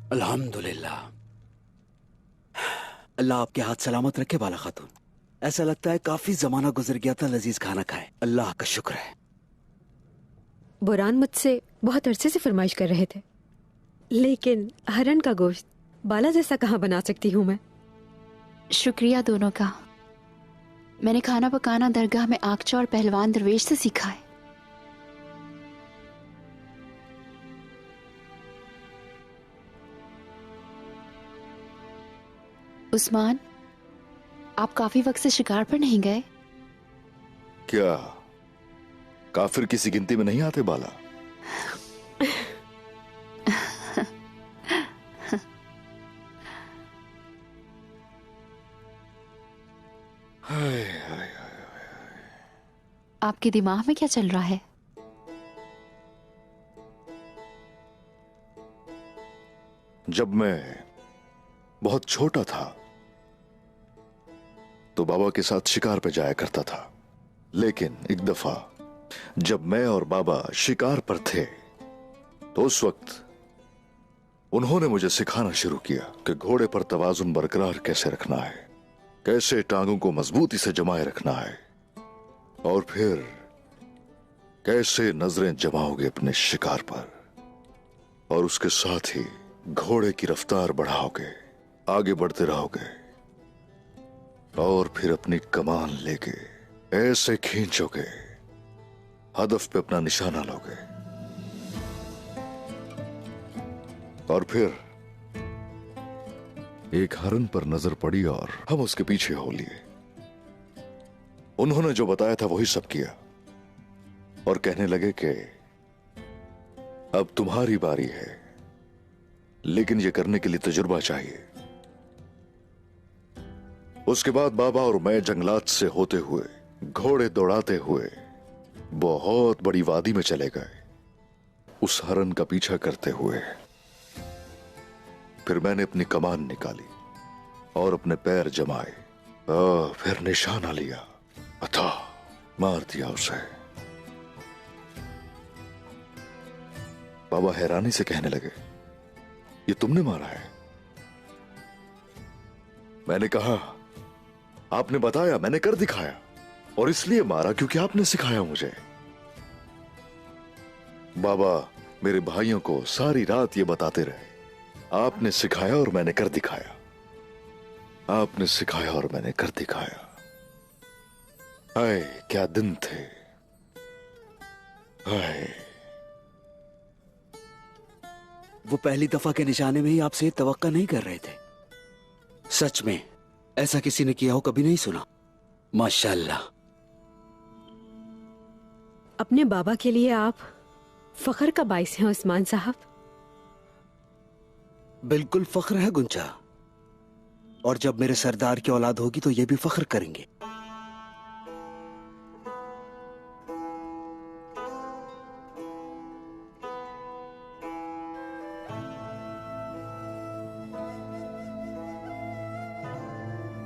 अल्हम्दुलिल्लाह। अल्लाह आपके हाथ सलामत रखे बाला खातून। ऐसा लगता है काफी जमाना गुजर गया था लजीज खाना खाए। अल्लाह का शुक्र है। बुरान मुझसे बहुत अरसे से फरमाइश कर रहे थे, लेकिन हरन का गोश्त बाला जैसा कहाँ बना सकती हूँ मैं। शुक्रिया दोनों का। मैंने खाना पकाना दरगाह में आगचा और पहलवान दरवेश से सीखा है। उस्मान, आप काफी वक्त से शिकार पर नहीं गए। क्या काफिर किसी गिनती में नहीं आते बाला? हाय हाय हाय। आपके दिमाग में क्या चल रहा है? जब मैं बहुत छोटा था तो बाबा के साथ शिकार पे जाया करता था, लेकिन एक दफा जब मैं और बाबा शिकार पर थे तो उस वक्त उन्होंने मुझे सिखाना शुरू किया कि घोड़े पर तवाजुन बरकरार कैसे रखना है, कैसे टांगों को मजबूती से जमाए रखना है, और फिर कैसे नजरें जमाओगे अपने शिकार पर, और उसके साथ ही घोड़े की रफ्तार बढ़ाओगे, आगे बढ़ते रहोगे, और फिर अपनी कमान लेके ऐसे खींचोगे, हदफ पे अपना निशाना लोगे, और फिर एक हरन पर नजर पड़ी और हम उसके पीछे हो लिए। उन्होंने जो बताया था वही सब किया और कहने लगे कि अब तुम्हारी बारी है, लेकिन यह करने के लिए तजुर्बा चाहिए। उसके बाद बाबा और मैं जंगलात से होते हुए, घोड़े दौड़ाते हुए बहुत बड़ी वादी में चले गए, उस हरन का पीछा करते हुए। फिर मैंने अपनी कमान निकाली और अपने पैर जमाए, फिर निशाना लिया, अथा मार दिया उसे। बाबा हैरानी से कहने लगे, ये तुमने मारा है? मैंने कहा, आपने बताया, मैंने कर दिखाया, और इसलिए मारा क्योंकि आपने सिखाया मुझे। बाबा मेरे भाइयों को सारी रात ये बताते रहे, आपने सिखाया और मैंने कर दिखाया, आपने सिखाया और मैंने कर दिखाया। हाय क्या दिन थे, हाय। वो पहली दफा के निशाने में ही आपसे तवक्का नहीं कर रहे थे। सच में ऐसा किसी ने किया हो कभी नहीं सुना। माशाअल्लाह। अपने बाबा के लिए आप फख्र का बाइस हैं उस्मान साहब। बिल्कुल फख्र है गुंजा, और जब मेरे सरदार की औलाद होगी तो ये भी फख्र करेंगे।